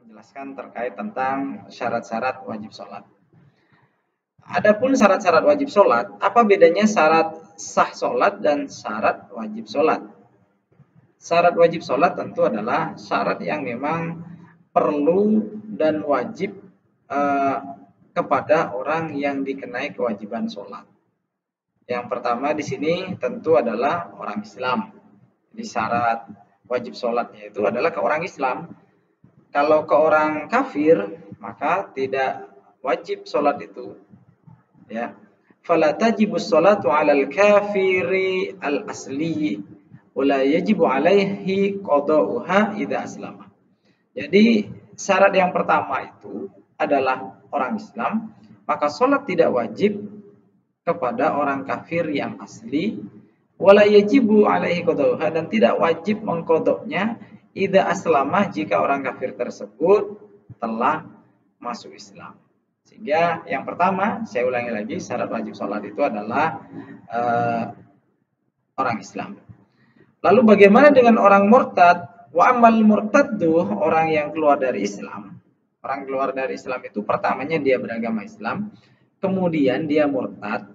menjelaskan terkait tentang syarat-syarat wajib sholat. Adapun syarat-syarat wajib sholat, apa bedanya syarat sah sholat dan syarat wajib sholat? Syarat wajib sholat tentu adalah syarat yang memang perlu dan wajib kepada orang yang dikenai kewajiban sholat. Yang pertama di sini tentu adalah orang Islam. Jadi syarat wajib sholatnya itu adalah ke orang Islam. Kalau ke orang kafir maka tidak wajib sholat itu. Ya, fala tajibus sholatu 'alal kafiri al asli wala yajibu 'alaihi qada'uha idza aslama. Jadi syarat yang pertama itu adalah orang Islam, maka sholat tidak wajib kepada orang kafir yang asli, wala yajibu 'alaihi qada'uha, dan tidak wajib mengkodoknya idza aslama jika orang kafir tersebut telah masuk Islam. Sehingga yang pertama, saya ulangi lagi, syarat wajib sholat itu adalah orang Islam. Lalu bagaimana dengan orang murtad? Wa amal murtaddu, orang yang keluar dari Islam. Orang keluar dari Islam itu pertamanya dia beragama Islam, kemudian dia murtad,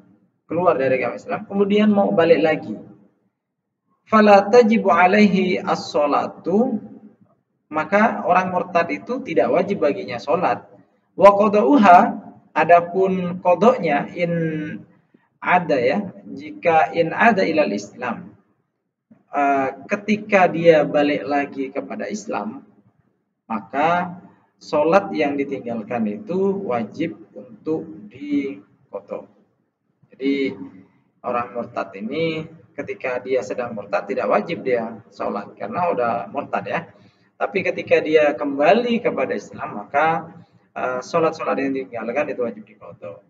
keluar dari agama Islam, kemudian mau balik lagi. Fala tajibu alaihi as-sholatu, maka orang murtad itu tidak wajib baginya sholat. Wa qada'uha, adapun kodoknya in ada, ya, jika in ada ilal Islam, ketika dia balik lagi kepada Islam, maka sholat yang ditinggalkan itu wajib untuk dikodok. Jadi orang murtad ini ketika dia sedang murtad tidak wajib dia sholat karena udah murtad, ya. Tapi ketika dia kembali kepada Islam maka sholat-sholat yang ditinggalkan itu wajib diqadha.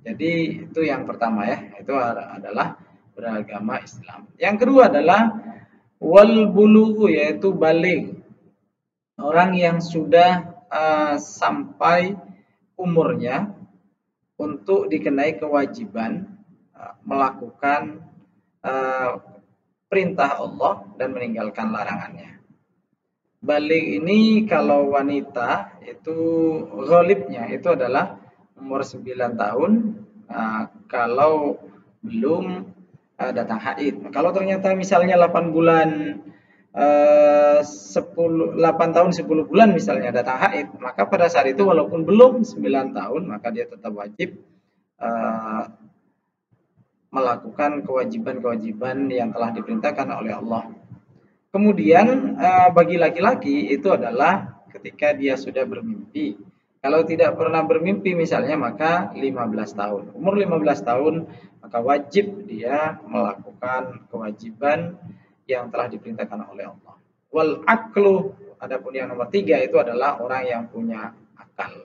Jadi itu yang pertama, ya, itu adalah beragama Islam. Yang kedua adalah wal bulughu, yaitu balik, orang yang sudah sampai umurnya untuk dikenai kewajiban melakukan perintah Allah dan meninggalkan larangannya. Balik ini kalau wanita itu ghalibnya itu adalah umur 9 tahun kalau belum datang haid. Kalau ternyata misalnya 8 tahun 10 bulan misalnya datang haid, maka pada saat itu walaupun belum 9 tahun maka dia tetap wajib melakukan kewajiban-kewajiban yang telah diperintahkan oleh Allah. Kemudian bagi laki-laki itu adalah ketika dia sudah bermimpi. Kalau tidak pernah bermimpi misalnya maka 15 tahun. Umur 15 tahun maka wajib dia melakukan kewajiban yang telah diperintahkan oleh Allah. Wal aqlu, adapun yang nomor 3 itu adalah orang yang punya akal.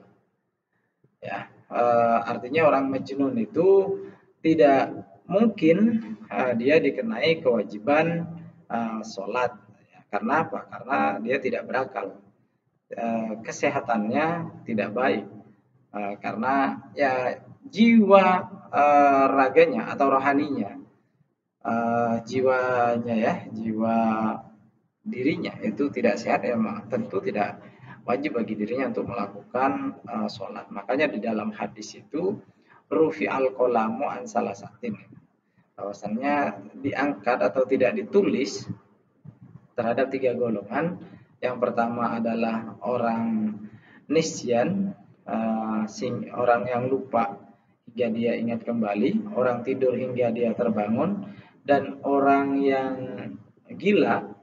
Ya, artinya orang majnun itu tidak mungkin dia dikenai kewajiban sholat. Karena apa? Karena dia tidak berakal, kesehatannya tidak baik, karena ya jiwa raganya atau rohaninya, jiwanya, ya, jiwa dirinya itu tidak sehat, ya, tentu tidak wajib bagi dirinya untuk melakukan sholat. Makanya di dalam hadis itu rufi al-qalamu an salasatin, bahwasannya diangkat atau tidak ditulis terhadap 3 golongan. Yang pertama adalah orang nisyan, orang yang lupa hingga dia ingat kembali, orang tidur hingga dia terbangun, dan orang yang gila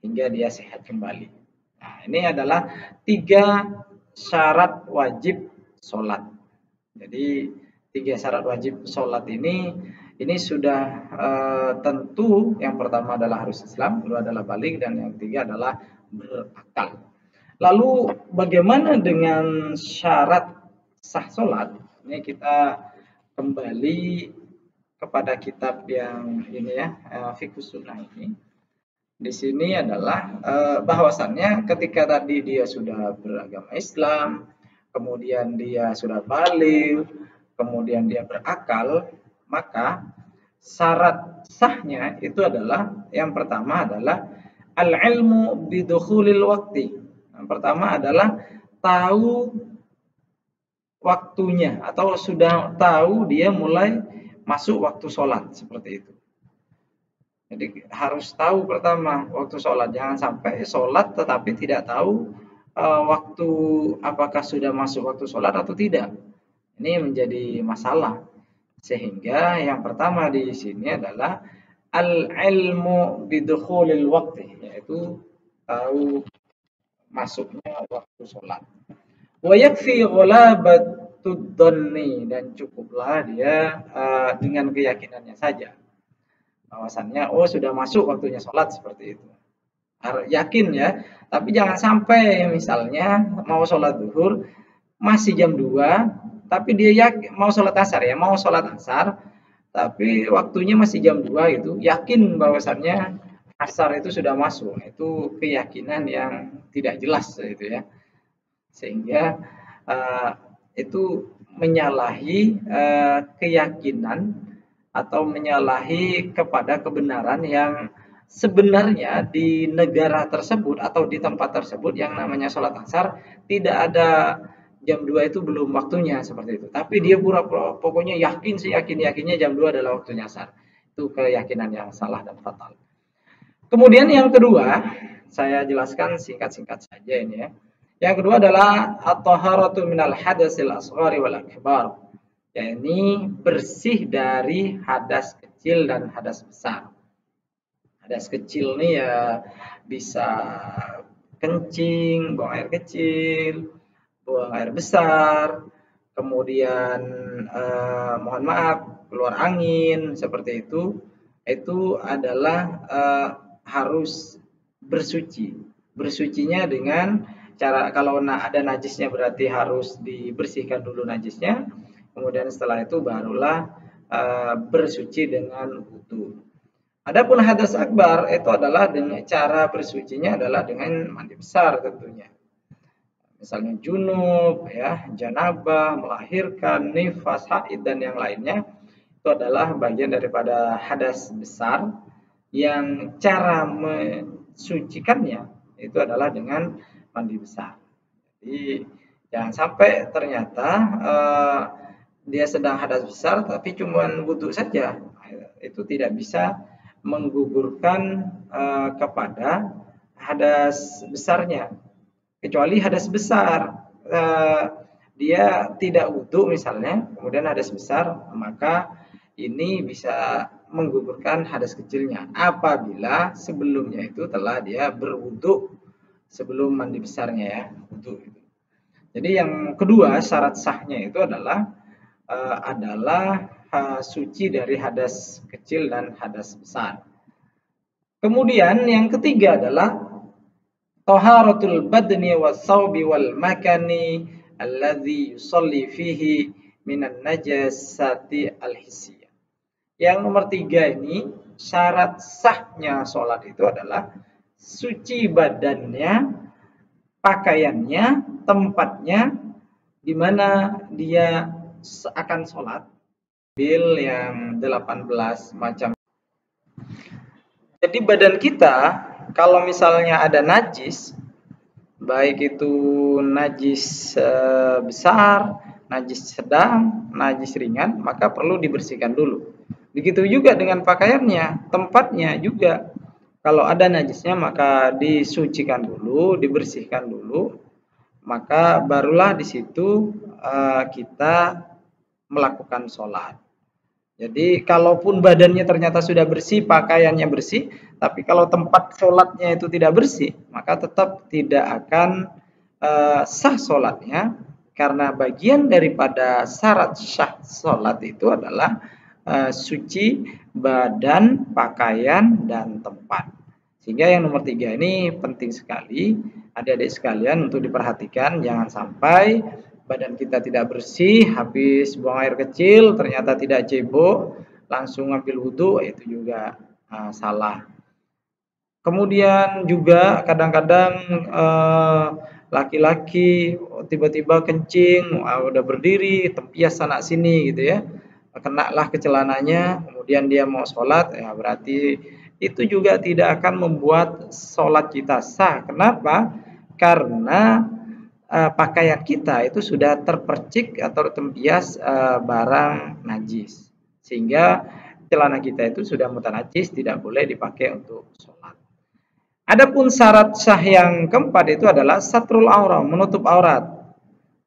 hingga dia sehat kembali. Nah, ini adalah 3 syarat wajib sholat. Jadi 3 syarat wajib sholat ini sudah tentu. Yang pertama adalah harus Islam, kedua adalah balik, dan yang ketiga adalah berakal. Lalu bagaimana dengan syarat sah sholat? Ini kita kembali kepada kitab yang ini, ya, Fiqhus Sunnah ini. Di sini adalah bahwasannya ketika tadi dia sudah beragama Islam, kemudian dia sudah balik, kemudian dia berakal, maka syarat sahnya itu adalah yang pertama adalah al-ilmu bidukhulil waqti, Yang pertama adalah tahu waktunya atau sudah tahu dia mulai masuk waktu sholat seperti itu. Jadi harus tahu pertama waktu sholat, jangan sampai sholat tetapi tidak tahu waktu apakah sudah masuk waktu sholat atau tidak. Ini menjadi masalah. Sehingga yang pertama di sini adalah al-ilmu bidukhulil waqti, yaitu tahu masuknya waktu sholat. Wa yakfi ghalabatud dhanni, dan cukuplah dia dengan keyakinannya saja. Bahwasannya sudah masuk waktunya sholat seperti itu. Harus yakin ya, tapi jangan sampai misalnya mau sholat zuhur masih jam 2, tapi dia yakin mau sholat asar ya, mau sholat asar, tapi waktunya masih jam 2 itu, yakin bahwasannya asar itu sudah masuk. Itu keyakinan yang tidak jelas itu ya. Sehingga itu menyalahi keyakinan atau menyalahi kepada kebenaran yang sebenarnya di negara tersebut atau di tempat tersebut yang namanya sholat asar tidak ada jam 2 itu belum waktunya seperti itu. Tapi dia pura-pura pokoknya yakin seyakin-yakinnya jam 2 adalah waktunya asar. Itu keyakinan yang salah dan fatal. Kemudian yang kedua, saya jelaskan singkat-singkat saja ini ya. Yang kedua adalah at-taharatu minal hadasil asghari wal akbar. Yakni bersih dari hadas kecil dan hadas besar. Hadas kecil nih ya bisa kencing, buang air kecil, buang air besar, kemudian mohon maaf keluar angin seperti itu adalah harus bersuci. Bersucinya dengan cara, kalau ada najisnya berarti harus dibersihkan dulu najisnya. Kemudian setelah itu barulah bersuci dengan wudu. Adapun hadas akbar itu adalah dengan cara bersucinya adalah dengan mandi besar tentunya. Misalnya junub, ya, janabah, melahirkan, nifas, haid dan yang lainnya itu adalah bagian daripada hadas besar yang cara mensucikannya itu adalah dengan mandi besar. Jadi jangan sampai ternyata dia sedang hadas besar tapi cuma wudu saja, itu tidak bisa menggugurkan kepada hadas besarnya. Kecuali hadas besar dia tidak wudu misalnya, kemudian hadas besar, maka ini bisa menggugurkan hadas kecilnya apabila sebelumnya itu telah dia berwudu sebelum mandi besarnya ya, wudu. Jadi yang kedua syarat sahnya itu adalah suci dari hadas kecil dan hadas besar. Kemudian yang ketiga adalah taharatul badni was-saubi wal makani alladzi yusalli fihi minan najasati al-hissiyah. Yang nomor 3 ini syarat sahnya sholat itu adalah suci badannya, pakaiannya, tempatnya di mana dia akan sholat. Bil yang 18 macam. Jadi badan kita kalau misalnya ada najis, baik itu najis besar, najis sedang, najis ringan, maka perlu dibersihkan dulu. Begitu juga dengan pakaiannya, tempatnya juga. Kalau ada najisnya maka disucikan dulu, dibersihkan dulu, maka barulah di situ kita melakukan sholat. Jadi kalaupun badannya ternyata sudah bersih, pakaiannya bersih, tapi kalau tempat sholatnya itu tidak bersih, maka tetap tidak akan sah sholatnya, karena bagian daripada syarat sah sholat itu adalah suci badan, pakaian, dan tempat. Sehingga yang nomor 3 ini penting sekali, adik-adik sekalian untuk diperhatikan, jangan sampai badan kita tidak bersih, habis buang air kecil, ternyata tidak cebok, langsung ngambil wudhu, itu juga salah. Kemudian juga kadang-kadang laki-laki tiba-tiba kencing, udah berdiri, tempias sana sini gitu ya, kenalah ke celananya, kemudian dia mau sholat, ya berarti itu juga tidak akan membuat sholat kita sah. Kenapa? karena pakaian kita itu sudah terpercik atau terbias barang najis, sehingga celana kita itu sudah mutanajis, tidak boleh dipakai untuk sholat. Adapun syarat sah yang keempat itu adalah satrul aurat, menutup aurat.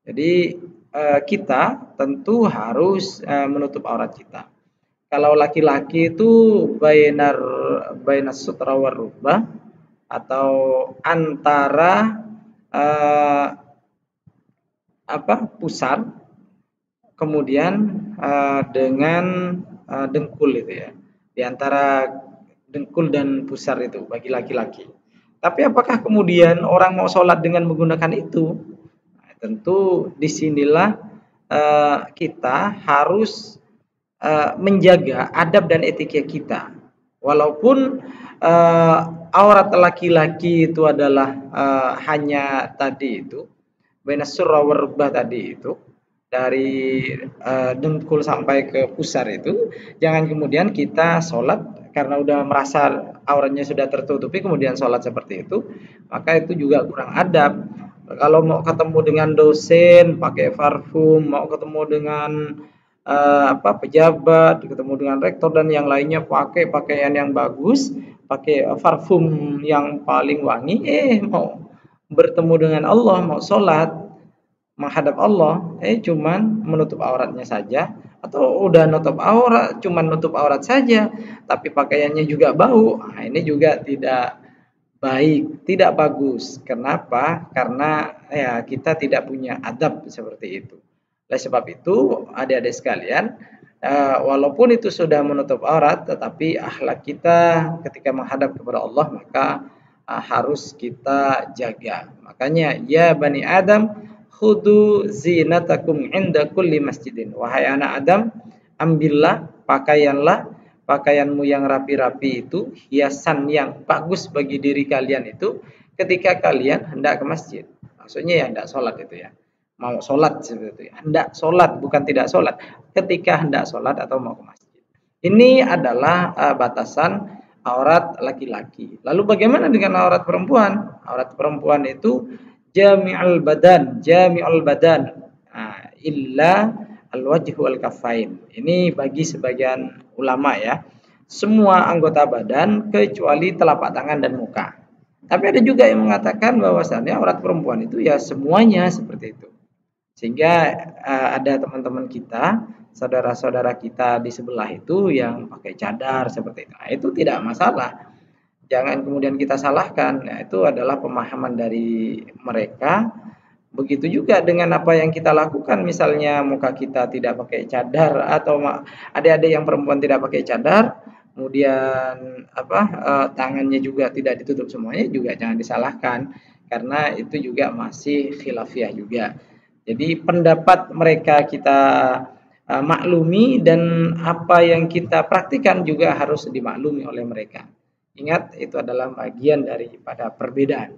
Jadi kita tentu harus menutup aurat kita. Kalau laki-laki itu bainas sutra war rukbah, atau antara pusar kemudian dengan dengkul itu ya, di antara dengkul dan pusar itu bagi laki-laki. Tapi apakah kemudian orang mau sholat dengan menggunakan itu? Nah, tentu disinilah kita harus menjaga adab dan etika kita. Walaupun aurat laki-laki itu adalah hanya tadi itu bainas surra war rukbah tadi itu, dari dengkul sampai ke pusar itu, jangan kemudian kita sholat karena udah merasa auratnya sudah tertutupi kemudian sholat seperti itu, maka itu juga kurang adab. Kalau mau ketemu dengan dosen pakai parfum, mau ketemu dengan pejabat, ketemu dengan rektor dan yang lainnya pakai pakaian yang bagus, pakai parfum yang paling wangi, mau bertemu dengan Allah, mau sholat menghadap Allah, cuman menutup auratnya saja, atau udah nutup aurat, cuman nutup aurat saja, tapi pakaiannya juga bau. Nah, ini juga tidak baik, tidak bagus. Kenapa? Karena ya kita tidak punya adab seperti itu. Oleh sebab itu, adik-adik sekalian, walaupun itu sudah menutup aurat, tetapi akhlak kita ketika menghadap kepada Allah maka harus kita jaga. Makanya ya Bani Adam, khudu zinatakum inda kulli masjidin. Wahai anak Adam, ambillah pakaianmu yang rapi-rapi itu, hiasan yang bagus bagi diri kalian itu ketika kalian hendak ke masjid. Maksudnya ya hendak sholat itu ya. Mau sholat seperti itu ya. Hendak sholat, bukan tidak sholat. Ketika hendak sholat atau mau ke masjid. Ini adalah batasan aurat laki-laki. Lalu bagaimana dengan aurat perempuan? Aurat perempuan itu jami'ul badan, illa al-wajh wal kafain. Ini bagi sebagian ulama ya. Semua anggota badan kecuali telapak tangan dan muka. Tapi ada juga yang mengatakan bahwasannya aurat perempuan itu ya semuanya seperti itu. Sehingga ada teman-teman kita, saudara-saudara kita di sebelah itu yang pakai cadar seperti itu. Nah, itu tidak masalah. Jangan kemudian kita salahkan. Nah, itu adalah pemahaman dari mereka. Begitu juga dengan apa yang kita lakukan, misalnya muka kita tidak pakai cadar atau adik-adik yang perempuan tidak pakai cadar, kemudian tangannya juga tidak ditutup semuanya, juga jangan disalahkan karena itu juga masih khilafiyah juga. Jadi pendapat mereka kita maklumi dan apa yang kita praktikkan juga harus dimaklumi oleh mereka. Ingat, itu adalah bagian daripada perbedaan.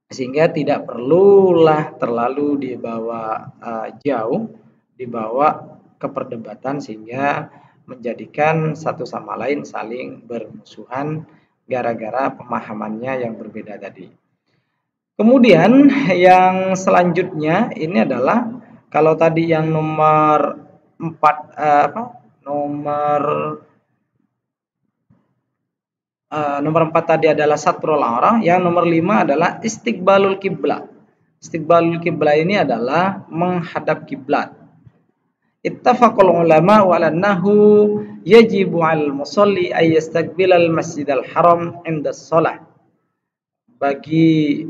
Sehingga tidak perlulah terlalu dibawa jauh, dibawa ke perdebatan sehingga menjadikan satu sama lain saling bermusuhan gara-gara pemahamannya yang berbeda tadi. Kemudian yang selanjutnya ini adalah kalau tadi yang nomor 4 tadi adalah satrul aurah, yang nomor 5 adalah istiqbalul kiblat. Istiqbalul kiblat ini adalah menghadap kiblat. Ittafaqul ulama wa annahu yajibu 'alal musalli ay yastaqbilal masjidal haram 'inda shalah. Bagi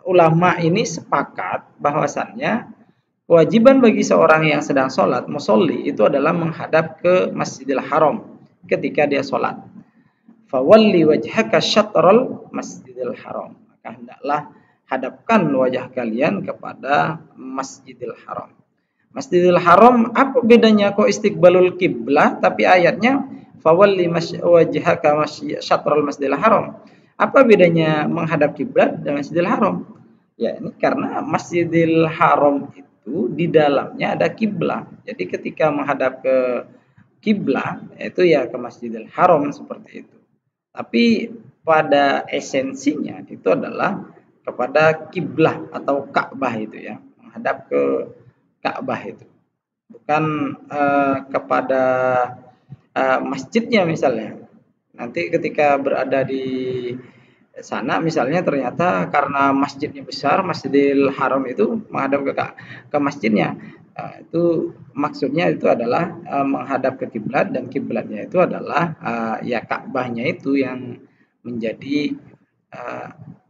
ulama ini sepakat bahwasannya kewajiban bagi seorang yang sedang sholat, musolli, itu adalah menghadap ke Masjidil Haram ketika dia sholat. Fawalli wajhaka syatrul Masjidil Haram. Maka hendaklah hadapkan wajah kalian kepada Masjidil Haram. Masjidil Haram, apa bedanya kok istiqbalul kiblah tapi ayatnya fawalli wajhaka syatrul Masjidil Haram? Apa bedanya menghadap kiblat dengan Masjidil Haram? Ya, ini karena Masjidil Haram itu di dalamnya ada kiblat. Jadi ketika menghadap ke kiblat itu ya ke Masjidil Haram seperti itu. Tapi pada esensinya itu adalah kepada kiblah atau Ka'bah itu ya, menghadap ke Ka'bah itu. Bukan kepada masjidnya misalnya. Nanti ketika berada di sana misalnya ternyata karena masjidnya besar, Masjidil Haram itu menghadap ke masjidnya. Itu maksudnya itu adalah menghadap ke kiblat, dan kiblatnya itu adalah ya Ka'bahnya itu yang menjadi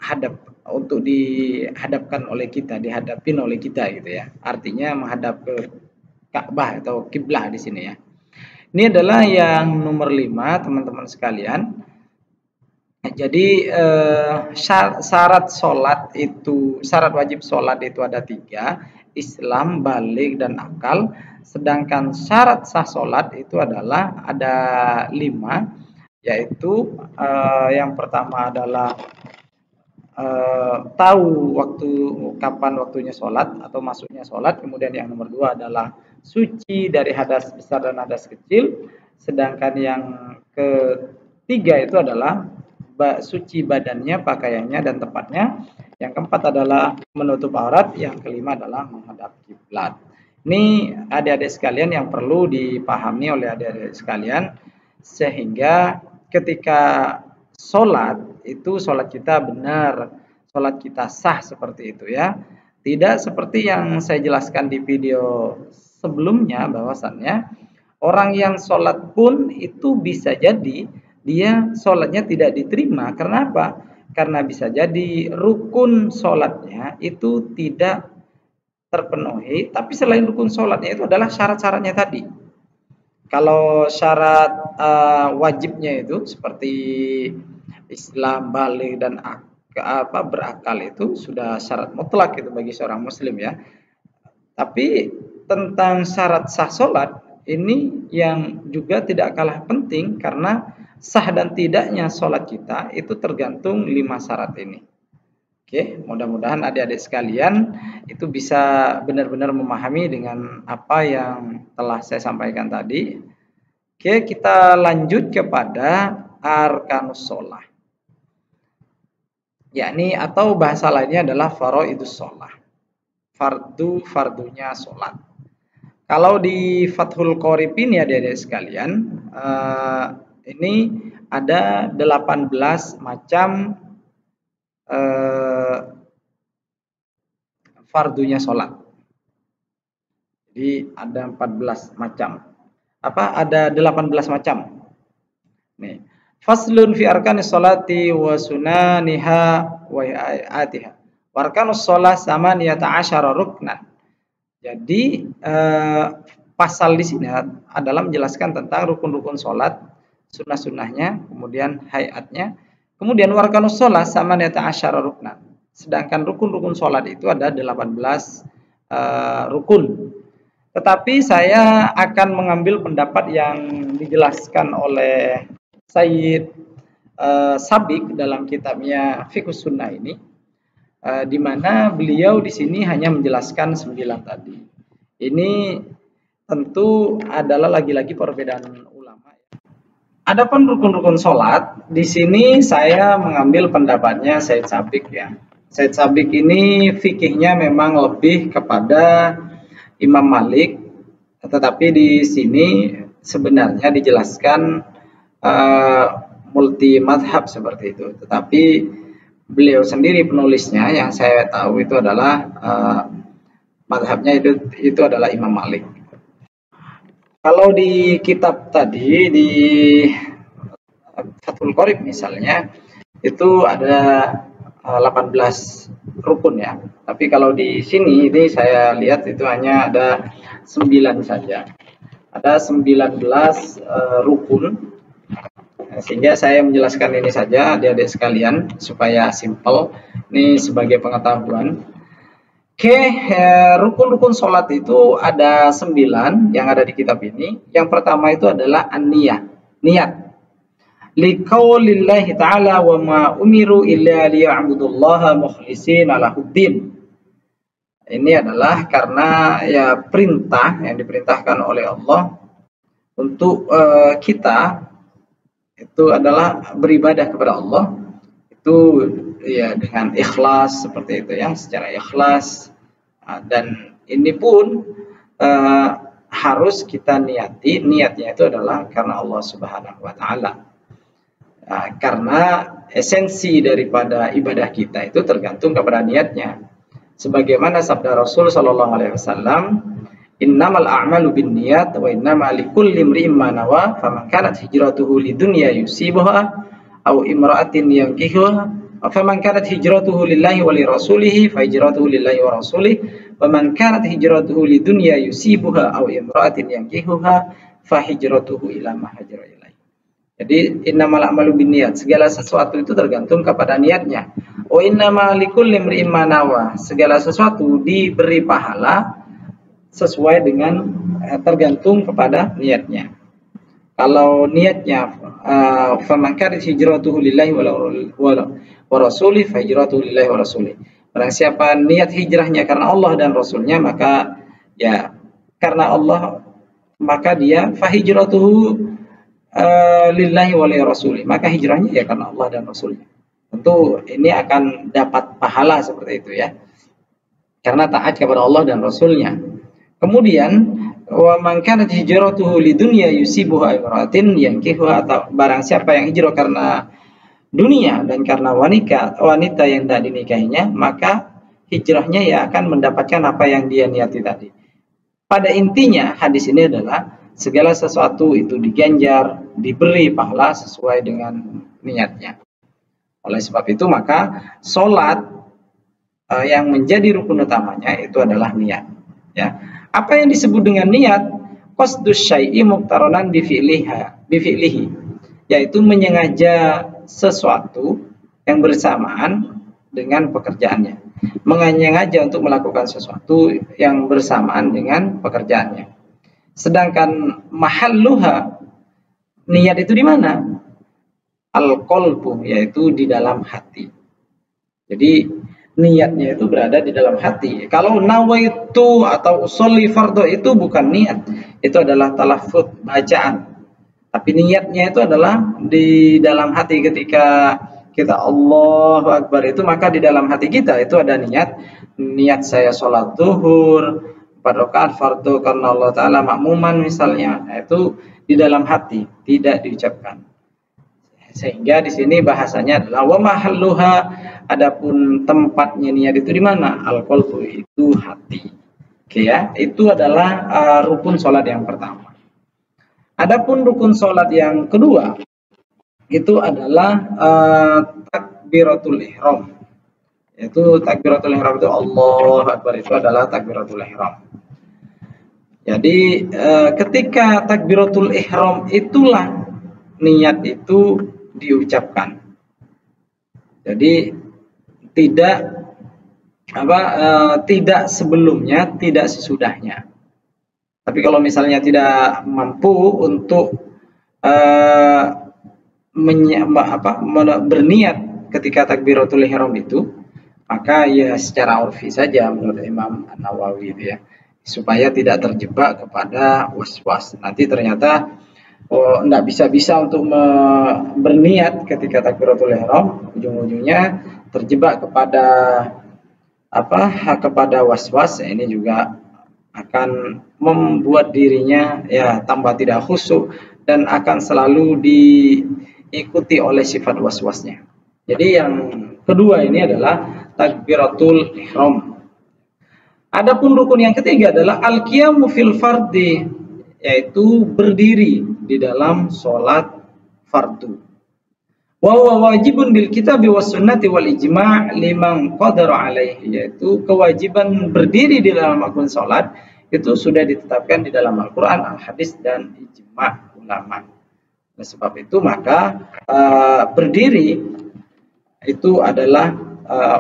hadap untuk dihadapkan oleh kita, dihadapin oleh kita gitu ya. Artinya menghadap ke Ka'bah atau kiblah di sini ya. Ini adalah yang nomor 5 teman-teman sekalian. Jadi syarat sholat itu, syarat wajib sholat itu ada 3, Islam, baligh, dan akal. Sedangkan syarat sah sholat itu adalah ada 5, yaitu yang pertama adalah tahu kapan waktunya sholat atau masuknya sholat. Kemudian yang nomor 2 adalah suci dari hadas besar dan hadas kecil. Sedangkan yang ketiga itu adalah suci badannya, pakaiannya, dan tempatnya. Yang keempat adalah menutup aurat. Yang kelima adalah menghadap kiblat. Ini adik-adik sekalian yang perlu dipahami oleh adik-adik sekalian, sehingga ketika sholat itu sholat kita benar, sholat kita sah seperti itu ya. Tidak seperti yang saya jelaskan di video sebelumnya, bahwasannya orang yang sholat pun itu bisa jadi dia sholatnya tidak diterima. Kenapa? Karena bisa jadi rukun sholatnya itu tidak terpenuhi, tapi selain rukun sholatnya itu adalah syarat-syaratnya tadi. Kalau syarat wajibnya itu seperti Islam, baligh, dan berakal itu sudah syarat mutlak itu bagi seorang muslim ya. Tapi tentang syarat sah sholat ini yang juga tidak kalah penting, karena sah dan tidaknya sholat kita itu tergantung 5 syarat ini. Oke, mudah-mudahan adik-adik sekalian itu bisa benar-benar memahami dengan apa yang telah saya sampaikan tadi. Oke, kita lanjut kepada arkanus sholah, yakni atau bahasa lainnya adalah faraidus sholah, fardunya sholat. Kalau di Fathul Qorib ini adik-adik sekalian, ini ada 18 macam fardunya sholat. Jadi ada 14 macam. Ada 18 macam. Nih, faslun fi arkanis sholati wa sunaniha wa ayatiha. Arkanus sholah samaniyata asyara ruknan. Jadi pasal di sini adalah menjelaskan tentang rukun-rukun sholat, sunnah-sunnahnya, kemudian hayatnya, kemudian warkanus sholat samaniyata asyara ruknan. Sedangkan rukun-rukun sholat itu ada 18 rukun. Tetapi saya akan mengambil pendapat yang dijelaskan oleh Sayyid Sabiq dalam kitabnya Fiqhus Sunnah ini, di mana beliau di sini hanya menjelaskan 9 tadi. Ini tentu adalah lagi-lagi perbedaan ulama. Adapun rukun-rukun sholat, di sini saya mengambil pendapatnya Sayyid Sabiq ya. Sayyid Sabiq ini fikihnya memang lebih kepada Imam Malik, tetapi di sini sebenarnya dijelaskan multi madhab seperti itu. Tetapi beliau sendiri penulisnya yang saya tahu itu adalah madhabnya itu adalah Imam Malik. Kalau di kitab tadi di Fathul Qorib misalnya itu ada 18 rukun ya. Tapi kalau di sini ini saya lihat itu hanya ada 9 saja. Ada 19 rukun. Sehingga saya menjelaskan ini saja adik-adik sekalian supaya simple. Ini sebagai pengetahuan. Oke, rukun-rukun sholat itu ada 9 yang ada di kitab ini. Yang pertama itu adalah an-niyah, niat. Liqaulillahi ta'ala wa ma umiru illa liya'budullaha mukhlishina lahuddin. Ini adalah karena ya perintah yang diperintahkan oleh Allah untuk kita itu adalah beribadah kepada Allah itu ya dengan ikhlas seperti itu ya, secara ikhlas. Dan ini pun harus kita niati, niatnya itu adalah karena Allah Subhanahu wa taala. Karena esensi daripada ibadah kita itu tergantung kepada niatnya. Sebagaimana sabda Rasul sallallahu alaihi wasallam, innamal a'malu binniyat wa innamal likulli imri'in ma nawa, faman kanat hijratuhu lidunya yusibuha aw imra'atin yankihuha, faman kanat hijratuhu lillahi wa lirasulihi fa hijratuhu lillahi wa rasulihi, wa man kanat hijratuhu lidunya yusibuha aw imra'atin yankihuha fa hijratuhu ila ma hajara ilaihi. Jadi innamal a'malu binniyat, segala sesuatu itu tergantung kepada niatnya. Wa innamal likulli imri'in ma nawa, segala sesuatu diberi pahala sesuai dengan tergantung kepada niatnya. Kalau niatnya faman kanat hijratuhu lillahi wa rasulih fa hijratuhu lillahi wa rasulih. Barang siapa niat hijrahnya karena Allah dan Rasulnya, maka ya karena Allah, maka dia fa hijratuhu lillahi wa li rasulih, maka hijrahnya ya karena Allah dan Rasulnya. Tentu ini akan dapat pahala seperti itu ya, karena taat kepada Allah dan Rasulnya. Kemudian wa man kanat hijratuhu lidunya yusibuha imra'atin yankihuha, atau barang siapa yang hijrah karena dunia dan karena wanita yang tidak dinikahinya, maka hijrahnya ya akan mendapatkan apa yang dia niati tadi. Pada intinya hadis ini adalah segala sesuatu itu diganjar, diberi pahala sesuai dengan niatnya. Oleh sebab itu maka sholat yang menjadi rukun utamanya itu adalah niat. Ya. Apa yang disebut dengan niat? Qasdus syai'i muqtaranan bifi'lihi, yaitu menyengaja sesuatu yang bersamaan dengan pekerjaannya. Menyengaja untuk melakukan sesuatu yang bersamaan dengan pekerjaannya. Sedangkan mahalluha, niat itu di mana? Al-qalbu, yaitu di dalam hati. Jadi niatnya itu berada di dalam hati. Kalau nawaitu atau usolli fardhu itu bukan niat, itu adalah talaffuz, bacaan. Tapi niatnya itu adalah di dalam hati. Ketika kita Allahu Akbar itu, maka di dalam hati kita itu ada niat. Niat saya sholat zuhur 4 rakaat fardhu karena Allah Ta'ala makmuman misalnya, itu di dalam hati, tidak diucapkan. Sehingga di sini bahasanya adalah wa mahalluha, adapun tempatnya niat itu di mana? Al-qalbu, itu hati. Oke ya, itu adalah rukun sholat yang pertama. Adapun rukun sholat yang kedua itu adalah takbiratul ihram. Yaitu takbiratul ihram itu Allahu Akbar, itu adalah takbiratul ihram. Jadi ketika takbiratul ihram itulah niat itu diucapkan. Jadi tidak sebelumnya, tidak sesudahnya. Tapi kalau misalnya tidak mampu untuk berniat ketika takbiratul ihram itu, maka ya secara urfi saja menurut Imam An-Nawawi itu ya, supaya tidak terjebak kepada was-was. Nanti ternyata enggak bisa untuk berniat ketika takbiratul ihram, ujung-ujungnya terjebak kepada kepada was-was. Ini juga akan membuat dirinya ya tambah tidak khusyuk dan akan selalu diikuti oleh sifat was-wasnya. Jadi yang kedua ini adalah takbiratul ihram. Adapun rukun yang ketiga adalah al-qiyamu fil fardhi, yaitu berdiri di dalam sholat fardu. Wa wajibun bil kitabi was sunnati wal ijma' liman qadara alaihi, yaitu kewajiban berdiri di dalam rukun sholat itu sudah ditetapkan di dalam Al-Quran, Al-Hadis, dan ijma' ulama. Oleh sebab itu maka berdiri itu adalah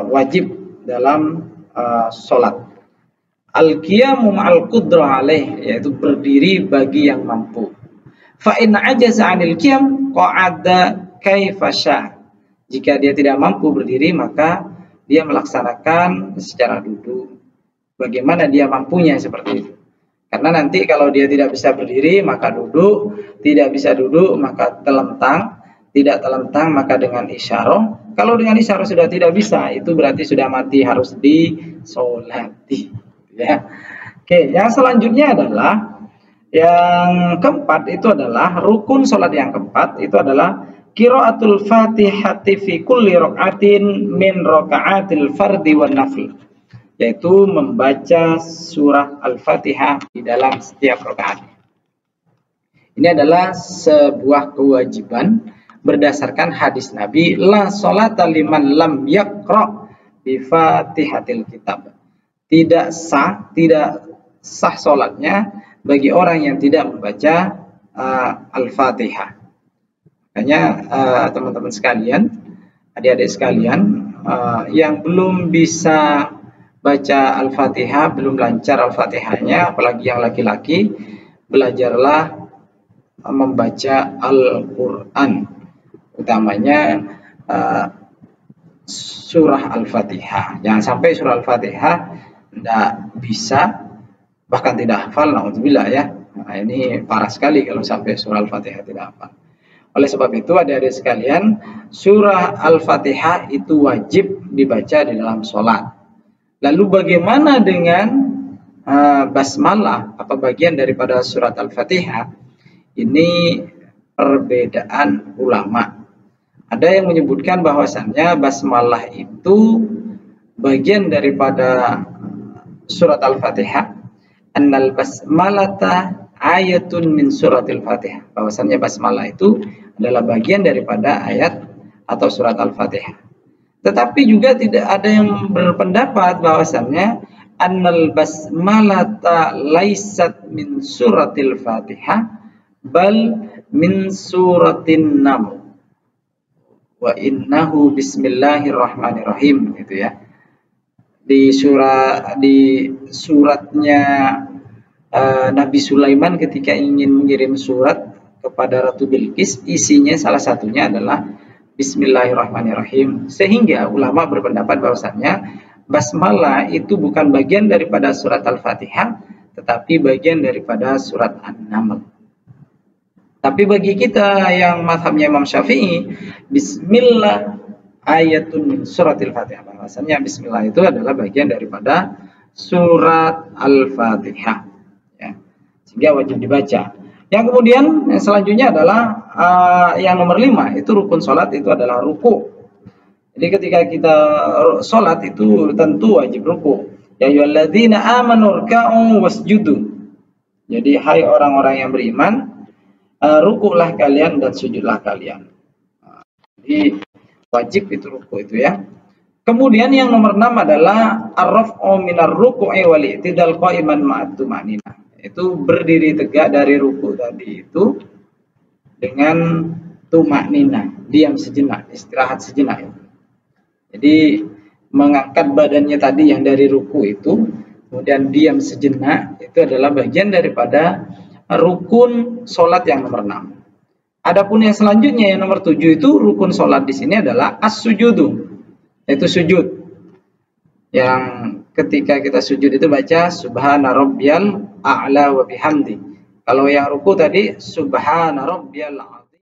wajib dalam sholat. Al-qiyamu ma'al qudrah alaih, yaitu berdiri bagi yang mampu. Fa in ajaza 'anil qiyam qa'ada kaifa syaa. Jika dia tidak mampu berdiri, maka dia melaksanakan secara duduk bagaimana dia mampunya, seperti itu. Karena nanti kalau dia tidak bisa berdiri maka duduk, tidak bisa duduk maka telentang, tidak terlentang maka dengan isyarah. Kalau dengan isyarah sudah tidak bisa, itu berarti sudah mati, harus disolati. Ya. Oke, yang selanjutnya adalah yang keempat, itu adalah rukun sholat yang keempat, itu adalah qiraatul fatihati fi kulli rakaatin min rakaatil fardi wan nafl, yaitu membaca surah Al-Fatihah di dalam setiap rakaat. Ini adalah sebuah kewajiban berdasarkan hadis Nabi, la sholata liman lam yaqra bi Fatihatil kitab. Tidak sah sholatnya bagi orang yang tidak membaca Al-Fatihah. Makanya teman-teman sekalian, adik-adik sekalian, yang belum bisa baca Al-Fatihah, belum lancar Al-Fatihahnya, apalagi yang laki-laki, belajarlah membaca Al-Quran, utamanya surah Al-Fatihah. Jangan sampai surah Al-Fatihah tidak bisa, bahkan tidak hafal, naudzubillah ya. Nah, ini parah sekali kalau sampai surah Al-Fatihah tidak hafal. Oleh sebab itu, adik-adik sekalian, surah Al-Fatihah itu wajib dibaca di dalam sholat. Lalu bagaimana dengan basmalah, apa bagian daripada surat Al-Fatihah? Ini perbedaan ulama. Ada yang menyebutkan bahwasannya basmalah itu bagian daripada surat Al-Fatihah. Annal basmalata ayatun min suratil Fatihah. Bahwasannya basmalah itu adalah bagian daripada ayat atau surat Al-Fatihah. Tetapi juga tidak ada yang berpendapat bahwasannya annal basmalata laisat min suratil Fatihah bal min suratin Naml wa innahu bismillahirrahmanirrahim, gitu ya. Di suratnya Nabi Sulaiman ketika ingin mengirim surat kepada Ratu Bilqis, isinya salah satunya adalah bismillahirrahmanirrahim. Sehingga ulama berpendapat bahwasannya basmalah itu bukan bagian daripada surat Al-Fatihah, tetapi bagian daripada surat An-Naml. Tapi bagi kita yang mazhabnya Imam Syafi'i, bismillah ayatun min suratil Fatihah. Bahwasanya bismillah itu adalah bagian daripada surat Al-Fatihah. Ya. Sehingga wajib dibaca. Yang kemudian yang selanjutnya adalah yang nomor 5, itu rukun sholat, itu adalah ruku. Jadi ketika kita sholat itu tentu wajib ruku. Ya ayyuhalladzina amanu ruk'u wasjudu. Jadi hai orang-orang yang beriman, rukulah kalian dan sujudlah kalian. Jadi wajib itu ruku itu ya. Kemudian yang nomor 6 adalah ar-raf'u minar ruku'i wal i'tidal qa'iman ma'at tumanina. Itu berdiri tegak dari ruku tadi itu dengan tumanina, diam sejenak, istirahat sejenak. Jadi mengangkat badannya tadi yang dari ruku itu, kemudian diam sejenak, itu adalah bagian daripada rukun sholat yang nomor 6. Adapun yang selanjutnya yang nomor 7 itu rukun sholat di sini adalah as-sujudu, yaitu sujud. Yang ketika kita sujud itu baca subhana rabbiyal a'la wa bihamdi. Kalau yang ruku tadi subhana rabbiyal azim.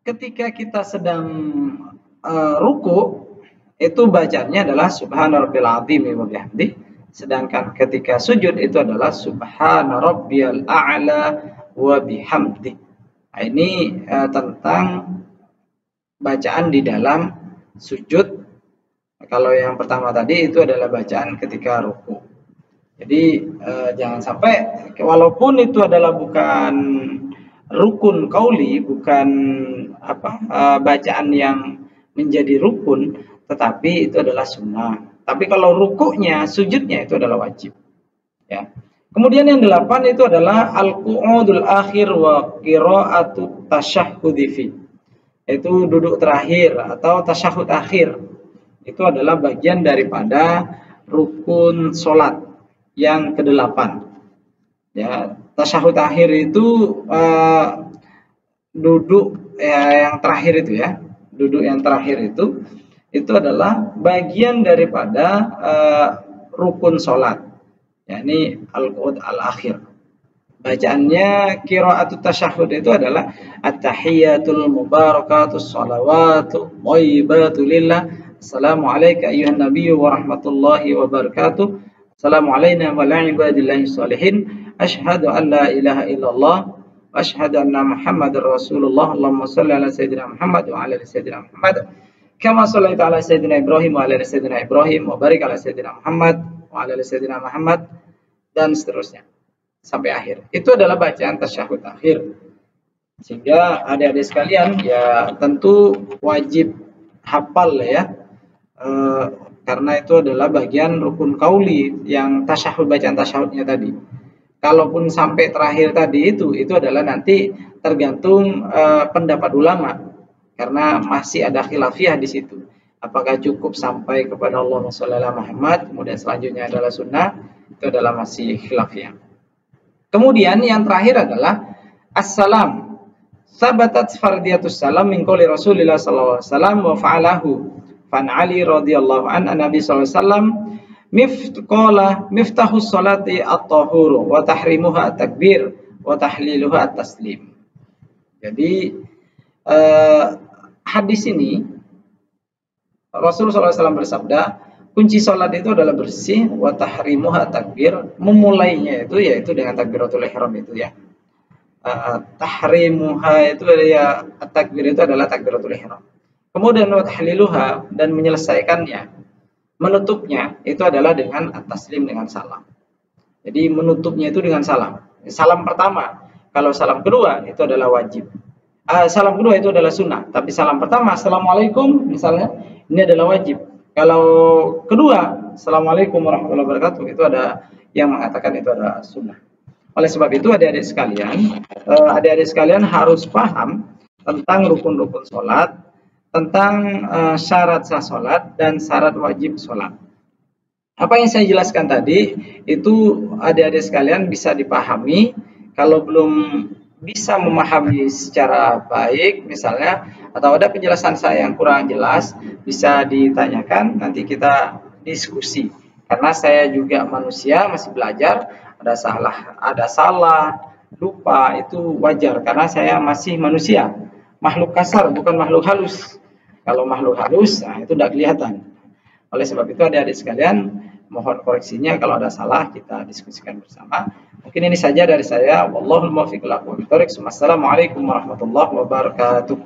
Ketika kita sedang ruku itu bacanya adalah subhana rabbiyal azim wa bihamdi. Sedangkan ketika sujud itu adalah subhana rabbiyal a'la wa bihamdi. Nah, ini tentang bacaan di dalam sujud. Kalau yang pertama tadi itu adalah bacaan ketika ruku. Jadi jangan sampai, walaupun itu adalah bukan rukun qauli, bukan bacaan yang menjadi rukun, tetapi itu adalah sunnah. Tapi kalau rukuknya, sujudnya itu adalah wajib. Ya. Kemudian yang 8 itu adalah al-qu'udul akhir wa qira'atu tasyahhudi fi. Itu duduk terakhir atau tasyahud akhir. Itu adalah bagian daripada rukun sholat yang ke-8. Ya, tasyahud akhir itu duduk yang terakhir itu ya. Duduk yang terakhir itu adalah bagian daripada rukun sholat, yakni al-qu'ud al-akhir. Bacaannya qiraatut tasyahud itu adalah at-tahiyatul mubarakatus shalawatu thayyibatu lillah. Assalamu alayka ayyuhan nabiyyu wa rahmatullahi wa barakatuh. Assalamu alayna wa ala ibadillahi sholihin. Asyhadu an la ilaha illallah wa asyhadu anna Muhammadar Rasulullah. Allahumma shalli ala sayyidina Muhammad wa ala ali sayyidina Muhammad. Kama shallaita ala sayyidina Ibrahim wa ala ali sayyidina Ibrahim wa barik ala sayyidina Muhammad wa ala ali sayyidina Muhammad, dan seterusnya sampai akhir. Itu adalah bacaan tasyahud akhir. Sehingga adik-adik sekalian ya tentu wajib hafal ya, karena itu adalah bagian rukun kauli yang tasyahud, bacaan tasyahudnya tadi. Kalaupun sampai terakhir tadi itu adalah nanti tergantung pendapat ulama, karena masih ada khilafiyah di situ. Apakah cukup sampai kepada Allahumma shalli ala Muhammad, kemudian selanjutnya adalah sunnah, itu adalah masih khilafiyah. Kemudian yang terakhir adalah assalam. Sabatat fardiyatus salam min qouli Rasulillah sallallahu alaihi wasallam wa fa'alahu. Fan Ali radhiyallahu an Nabi sallallahu alaihi wasallam miftahus salati at-tahuru wa tahrimuha at-takbir wa tahliluha at-taslim. Jadi hadis ini Rasulullah SAW bersabda, kunci sholat itu adalah bersih, wa tahrimuha takbir, memulainya itu yaitu dengan takbiratul ihram itu ya. Tahrimuha itu ya, takbir itu adalah takbiratul ihram. Kemudian wa tahliluha, dan menyelesaikannya, menutupnya itu adalah dengan at-taslim, dengan salam. Jadi menutupnya itu dengan salam. Salam pertama, kalau salam kedua itu adalah wajib. Salam kedua itu adalah sunnah, tapi salam pertama assalamualaikum misalnya ini adalah wajib. Kalau kedua assalamualaikum warahmatullahi wabarakatuh itu ada yang mengatakan itu adalah sunnah. Oleh sebab itu adik-adik sekalian harus paham tentang rukun-rukun sholat, tentang syarat sah sholat dan syarat wajib sholat. Apa yang saya jelaskan tadi itu adik-adik sekalian bisa dipahami. Kalau belum bisa memahami secara baik misalnya, atau ada penjelasan saya yang kurang jelas, bisa ditanyakan, nanti kita diskusi. Karena saya juga manusia, masih belajar, ada salah, lupa, itu wajar karena saya masih manusia, makhluk kasar bukan makhluk halus. Kalau makhluk halus, nah itu tidak kelihatan. Oleh sebab itu adik-adik sekalian, mohon koreksinya kalau ada salah, kita diskusikan bersama. Mungkin ini saja dari saya. Wallahul muwaffiq ila aqwamit thoriq. Wassalamualaikum warahmatullahi wabarakatuh.